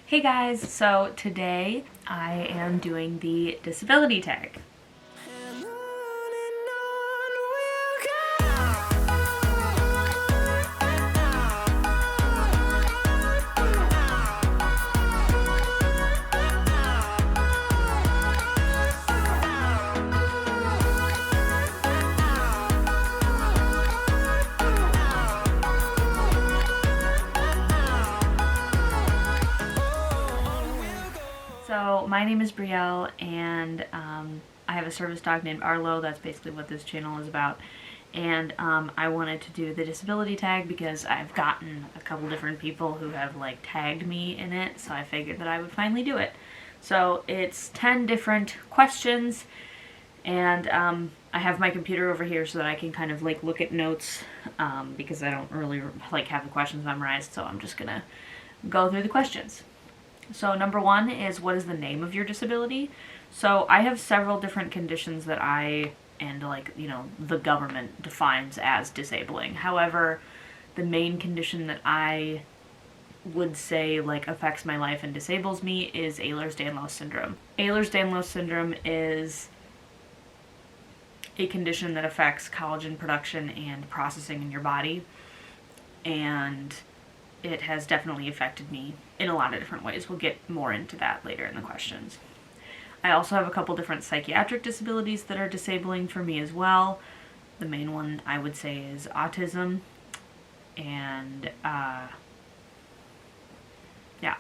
Hey guys, so today I am doing the disability tag. So my name is Brielle, and I have a service dog named Arlo. That's basically what this channel is about. And I wanted to do the disability tag because I've gotten a couple different people who have like tagged me in it, so I figured that I would finally do it. So it's 10 different questions, and I have my computer over here so that I can kind of like look at notes because I don't really like have the questions memorized, so I'm just gonna go through the questions. So number one is, what is the name of your disability? So I have several different conditions that the government defines as disabling. However, the main condition that I would say like affects my life and disables me is Ehlers-Danlos syndrome. Ehlers-Danlos syndrome is a condition that affects collagen production and processing in your body, and it has definitely affected me in a lot of different ways. We'll get more into that later in the questions. I also have a couple different psychiatric disabilities that are disabling for me as well. The main one I would say is autism, and yeah.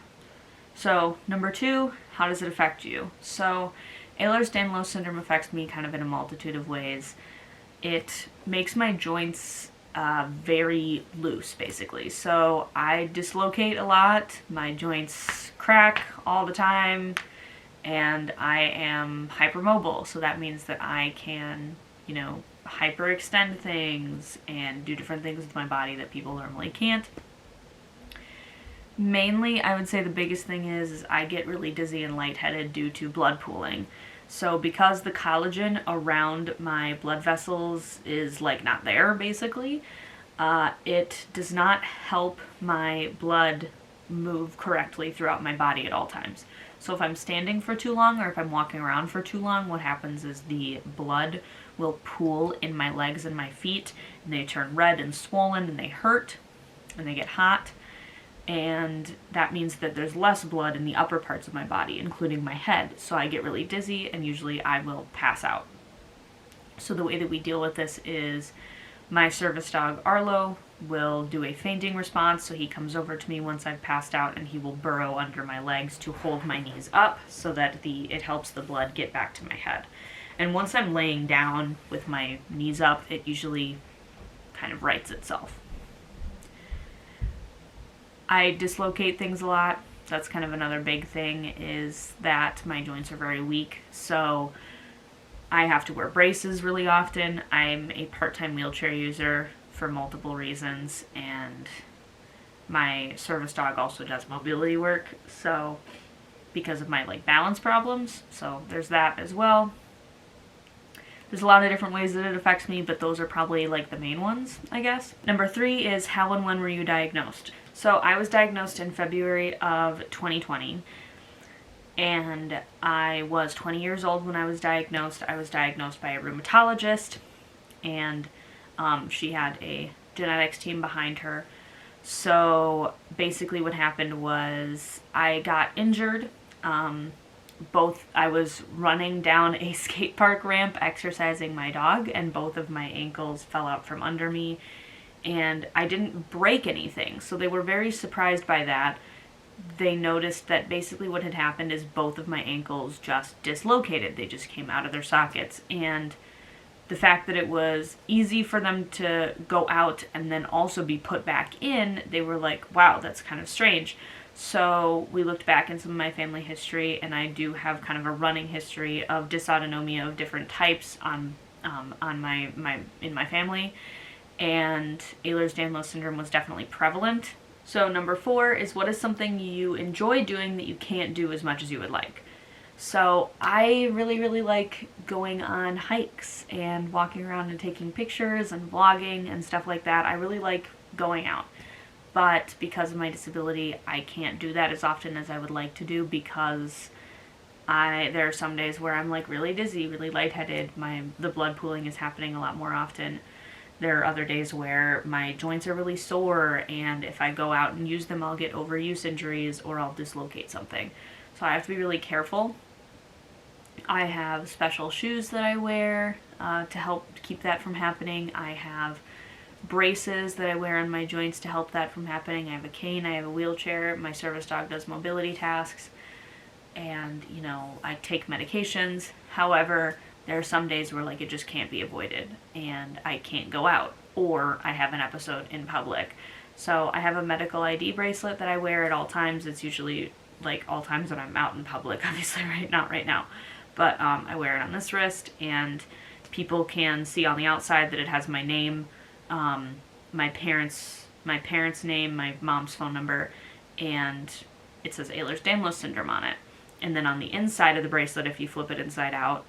So number two, how does it affect you? So Ehlers-Danlos syndrome affects me kind of in a multitude of ways. It makes my joints very loose, basically. So I dislocate a lot, my joints crack all the time, and I am hypermobile. So that means that I can, hyperextend things and do different things with my body that people normally can't. Mainly, I would say the biggest thing is I get really dizzy and lightheaded due to blood pooling. So because the collagen around my blood vessels is like not there, basically, it does not help my blood move correctly throughout my body at all times. So if I'm standing for too long or if I'm walking around for too long, what happens is the blood will pool in my legs and my feet, and they turn red and swollen, and they hurt and they get hot. And that means that there's less blood in the upper parts of my body, including my head. So I get really dizzy, and usually I will pass out. So the way that we deal with this is my service dog, Arlo, will do a fainting response. So he comes over to me once I've passed out, and he will burrow under my legs to hold my knees up so that it helps the blood get back to my head. And once I'm laying down with my knees up, it usually kind of rights itself. I dislocate things a lot. That's kind of another big thing, is that my joints are very weak. So I have to wear braces really often. I'm a part-time wheelchair user for multiple reasons, and my service dog also does mobility work, so because of my balance problems. So there's that as well. There's a lot of different ways that it affects me, but those are probably the main ones, I guess. Number three is, how and when were you diagnosed? So I was diagnosed in February of 2020, and I was 20 years old when I was diagnosed. I was diagnosed by a rheumatologist, and she had a genetics team behind her. So basically what happened was I got injured. I was running down a skate park ramp exercising my dog, and both of my ankles fell out from under me, and I didn't break anything. So they were very surprised by that. They noticed that basically what had happened is both of my ankles just dislocated. They just came out of their sockets, and the fact that it was easy for them to go out and then also be put back in, they were like, wow, that's kind of strange. So we looked back in some of my family history, and I do have kind of a running history of dysautonomia of different types in my family, and Ehlers-Danlos syndrome was definitely prevalent. So number four is, what is something you enjoy doing that you can't do as much as you would like? So I really, really like going on hikes and walking around and taking pictures and vlogging and stuff like that. I really like going out. but because of my disability, I can't do that as often as I would like to do because there are some days where I'm like really dizzy, really lightheaded. The blood pooling is happening a lot more often. There are other days where my joints are really sore, and if I go out and use them, I'll get overuse injuries or I'll dislocate something. So I have to be really careful. I have special shoes that I wear to help keep that from happening. I have braces that I wear on my joints to help that from happening. I have a cane, I have a wheelchair. My service dog does mobility tasks, and I take medications. However, there are some days where like it just can't be avoided and I can't go out, or I have an episode in public. So I have a medical ID bracelet that I wear at all times. It's usually like all times when I'm out in public, obviously not right now, but I wear it on this wrist, and people can see on the outside that it has my name, my parents' name, my mom's phone number, and it says Ehlers-Danlos syndrome on it. And then on the inside of the bracelet, if you flip it inside out,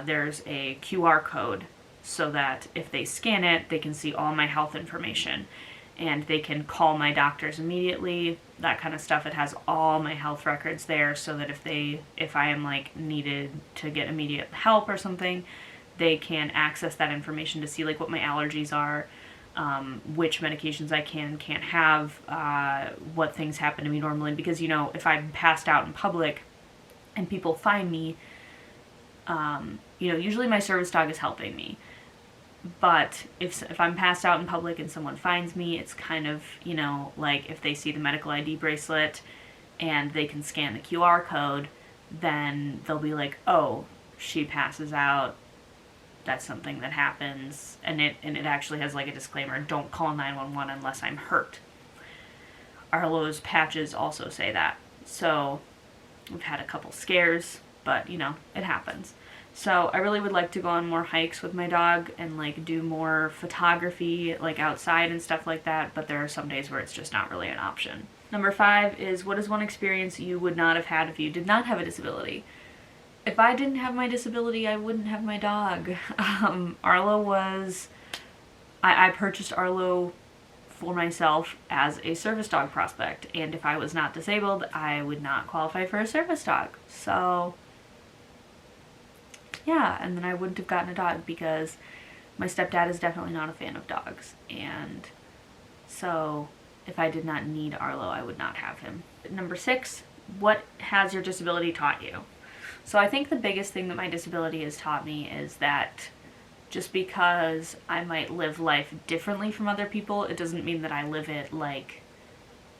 there's a QR code so that if they scan it, they can see all my health information and they can call my doctors immediately, that kind of stuff. It has all my health records there so that if I am like needed to get immediate help or something, they can access that information to see like what my allergies are, which medications I can and can't have, what things happen to me normally. Because, if I'm passed out in public and people find me, usually my service dog is helping me. But if I'm passed out in public and someone finds me, it's kind of, like if they see the medical ID bracelet and they can scan the QR code, then they'll be like, oh, she passes out. That's something that happens. And it actually has like a disclaimer, don't call 911 unless I'm hurt. Arlo's patches also say that. So we've had a couple scares, but it happens. So I really would like to go on more hikes with my dog and like do more photography like outside and stuff like that, but there are some days where it's just not really an option. Number 5 is, what is one experience you would not have had if you did not have a disability? If I didn't have my disability, I wouldn't have my dog. Arlo was... I purchased Arlo for myself as a service dog prospect, and if I was not disabled, I would not qualify for a service dog. So... yeah, and then I wouldn't have gotten a dog because my stepdad is definitely not a fan of dogs. And so if I did not need Arlo, I would not have him. Number 6, what has your disability taught you? So I think the biggest thing that my disability has taught me is that just because I might live life differently from other people, it doesn't mean that I live it like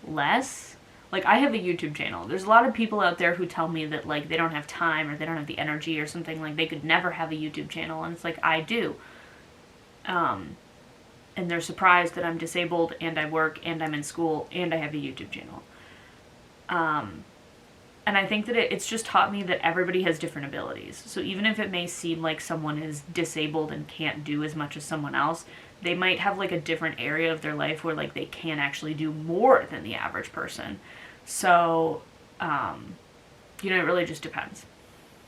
less. Like, I have a YouTube channel. There's a lot of people out there who tell me that, like, they don't have time or they don't have the energy or something. Like, they could never have a YouTube channel. And it's like, I do. And they're surprised that I'm disabled and I work and I'm in school and I have a YouTube channel. And I think that it's just taught me that everybody has different abilities. So even if it may seem like someone is disabled and can't do as much as someone else, they might have, like, a different area of their life where, like, they can actually do more than the average person. So, it really just depends.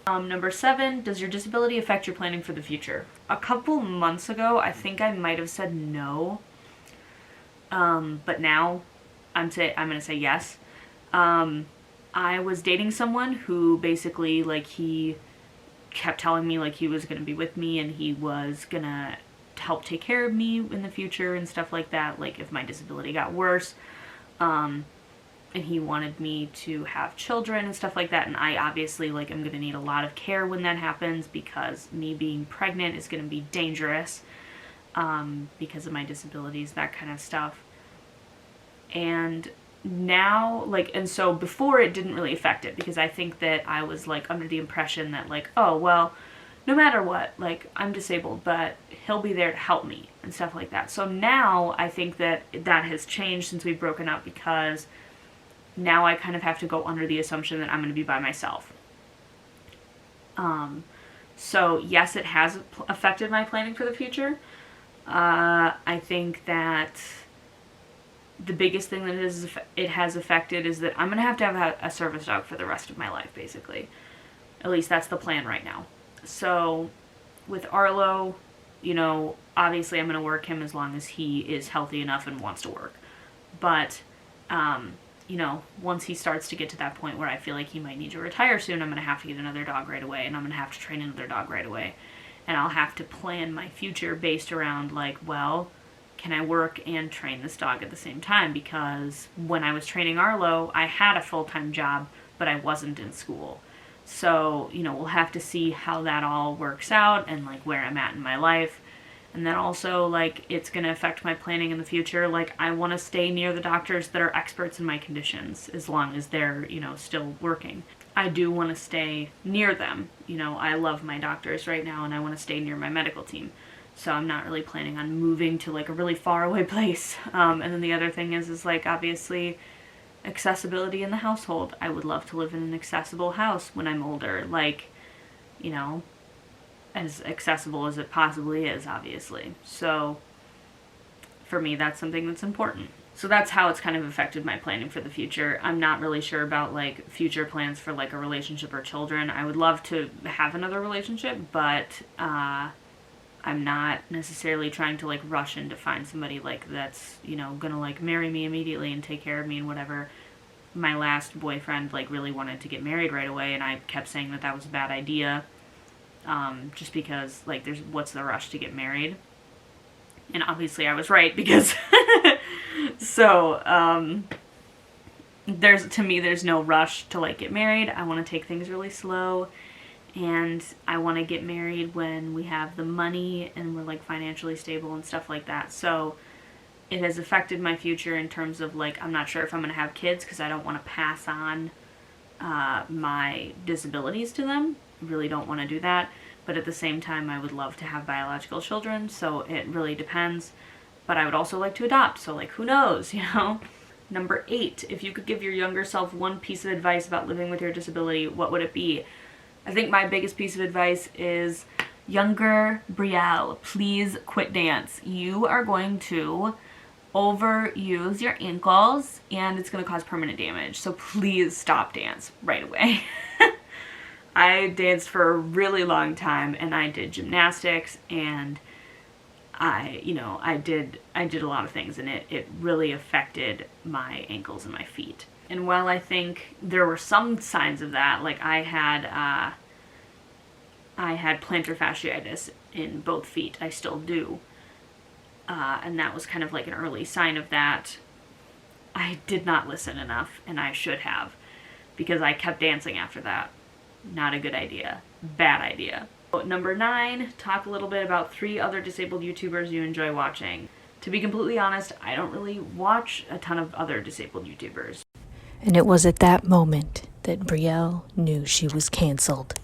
Number 7, does your disability affect your planning for the future? A couple months ago, I think I might have said no. But now I'm going to say yes. I was dating someone who basically, like, he kept telling me, like, he was going to be with me and he was going to help take care of me in the future and stuff like that, like, if my disability got worse. And he wanted me to have children and stuff like that, and I obviously, like, am going to need a lot of care when that happens because me being pregnant is going to be dangerous because of my disabilities, that kind of stuff. And now, like, and so before it didn't really affect it because I think that I was, like, under the impression that, like, oh, well, no matter what, like, I'm disabled, but he'll be there to help me and stuff like that. So now I think that that has changed since we've broken up because now I kind of have to go under the assumption that I'm going to be by myself. So yes, it has affected my planning for the future. I think that the biggest thing that it has affected is that I'm going to have a service dog for the rest of my life, basically. At least that's the plan right now. So with Arlo, obviously I'm going to work him as long as he is healthy enough and wants to work. But, you know, once he starts to get to that point where I feel like he might need to retire soon, I'm going to have to get another dog right away, and I'm going to have to train another dog right away. And I'll have to plan my future based around, like, well, can I work and train this dog at the same time? Because when I was training Arlo, I had a full-time job, but I wasn't in school. So, you know, we'll have to see how that all works out and, like, where I'm at in my life. And then also, like, it's going to affect my planning in the future. Like, I want to stay near the doctors that are experts in my conditions as long as they're, you know, still working. I do want to stay near them. You know, I love my doctors right now, and I want to stay near my medical team. So I'm not really planning on moving to, like, a really far away place. And then the other thing is like, obviously, accessibility in the household. I would love to live in an accessible house when I'm older. Like, you know, as accessible as it possibly is, obviously. So for me, that's something that's important. So that's how it's kind of affected my planning for the future. I'm not really sure about, like, future plans for, like, a relationship or children. I would love to have another relationship, but I'm not necessarily trying to, like, rush in to find somebody, like, that's, you know, gonna, like, marry me immediately and take care of me and whatever. My last boyfriend, like, really wanted to get married right away, and I kept saying that that was a bad idea. Just because, like, what's the rush to get married? And obviously I was right, because so there's no rush to, like, get married. I want to take things really slow, and I want to get married when we have the money and we're, like, financially stable and stuff like that. So it has affected my future in terms of, like, I'm not sure if I'm going to have kids because I don't want to pass on my disabilities to them. Really don't want to do that. But at the same time, I would love to have biological children, so it really depends. But I would also like to adopt, so, like, who knows, you know? Number 8, if you could give your younger self one piece of advice about living with your disability, what would it be? I think my biggest piece of advice is, younger Brielle, please quit dance. You are going to overuse your ankles, and it's going to cause permanent damage. So please stop dance right away. I danced for a really long time, and I did gymnastics, and I did a lot of things, and it really affected my ankles and my feet. And while I think there were some signs of that, like I had plantar fasciitis in both feet. I still do. And that was kind of like an early sign of that. I did not listen enough, and I should have, because I kept dancing after that. Not a good idea. Bad idea. Number 9, talk a little bit about 3 other disabled YouTubers you enjoy watching. To be completely honest, I don't really watch a ton of other disabled YouTubers. And it was at that moment that Brielle knew she was canceled.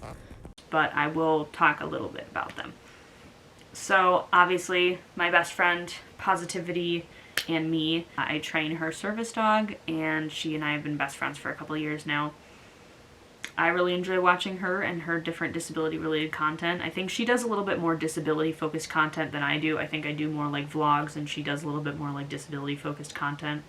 But I will talk a little bit about them. So, obviously, my best friend, Positivity, and me, I train her service dog, and she and I have been best friends for a couple of years now. I really enjoy watching her and her different disability-related content. I think she does a little bit more disability-focused content than I do. I think I do more like vlogs, and she does a little bit more like disability-focused content.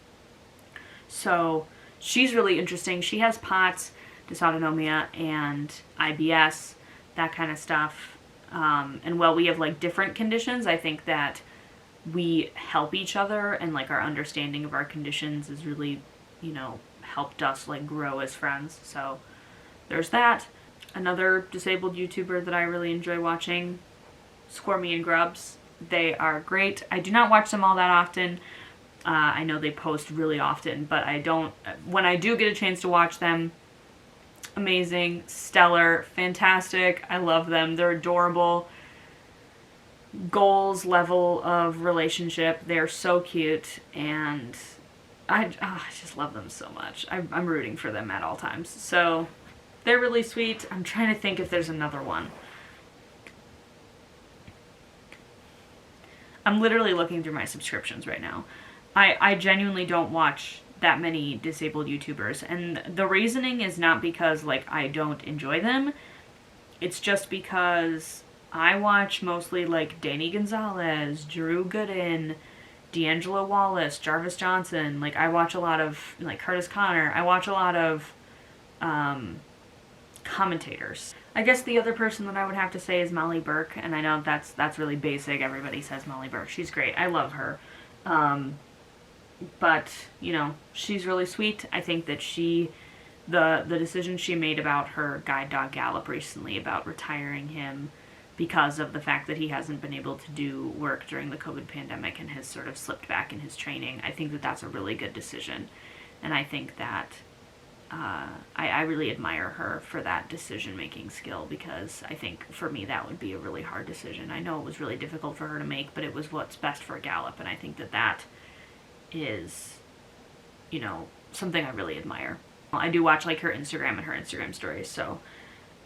So she's really interesting. She has POTS, dysautonomia, and IBS, that kind of stuff. And while we have, like, different conditions, I think that we help each other, and, like, our understanding of our conditions has really, you know, helped us, like, grow as friends. So there's that. Another disabled YouTuber that I really enjoy watching, Squirmy and Grubs. They are great. I do not watch them all that often. I know they post really often, but I don't. When I do get a chance to watch them, amazing, stellar, fantastic. I love them. They're adorable. Goals level of relationship. They're so cute, and I just love them so much. I'm rooting for them at all times. So they're really sweet. I'm trying to think if there's another one. I'm literally looking through my subscriptions right now. I genuinely don't watch that many disabled YouTubers, and the reasoning is not because, like, I don't enjoy them. It's just because I watch mostly, like, Danny Gonzalez, Drew Gooden, D'Angelo Wallace, Jarvis Johnson. Like, I watch a lot of, like, Curtis Connor. I watch a lot of commentators. I guess the other person that I would have to say is Molly Burke, and I know that's really basic. Everybody says Molly Burke. She's great. I love her. but, you know, she's really sweet. I think that the decision she made about her guide dog Gallop recently, about retiring him because of the fact that he hasn't been able to do work during the COVID pandemic and has sort of slipped back in his training, I think that that's a really good decision. And I think that I really admire her for that decision-making skill, because I think for me that would be a really hard decision. I know it was really difficult for her to make, but it was what's best for Gallop, and I think that that is, you know, something I really admire. I do watch like her Instagram and her Instagram stories, so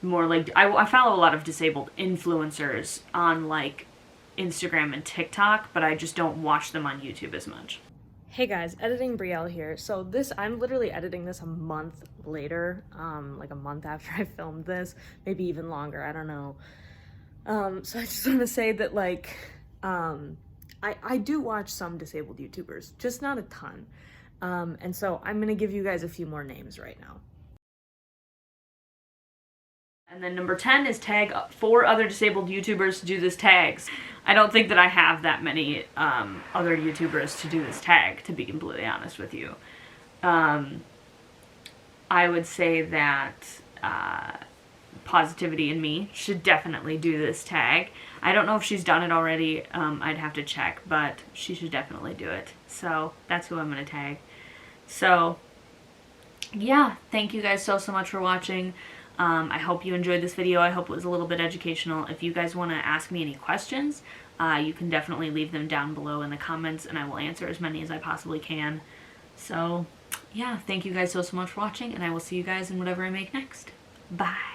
more like I follow a lot of disabled influencers on like Instagram and TikTok, but I just don't watch them on YouTube as much. Hey guys, editing Brielle here. So I'm literally editing this a month later, like a month after I filmed this, maybe even longer, I don't know. So I just want to say that like, I do watch some disabled YouTubers, just not a ton. And so I'm gonna give you guys a few more names right now. And then number 10 is tag 4 other disabled YouTubers to do this tags. I don't think that I have that many other YouTubers to do this tag, to be completely honest with you. I would say that Positivity and Me should definitely do this tag. I don't know if she's done it already. I'd have to check, but she should definitely do it. So that's who I'm going to tag. So yeah, thank you guys so much for watching. I hope you enjoyed this video. I hope it was a little bit educational. If you guys want to ask me any questions, you can definitely leave them down below in the comments, and I will answer as many as I possibly can. So yeah, thank you guys so much for watching, and I will see you guys in whatever I make next. Bye.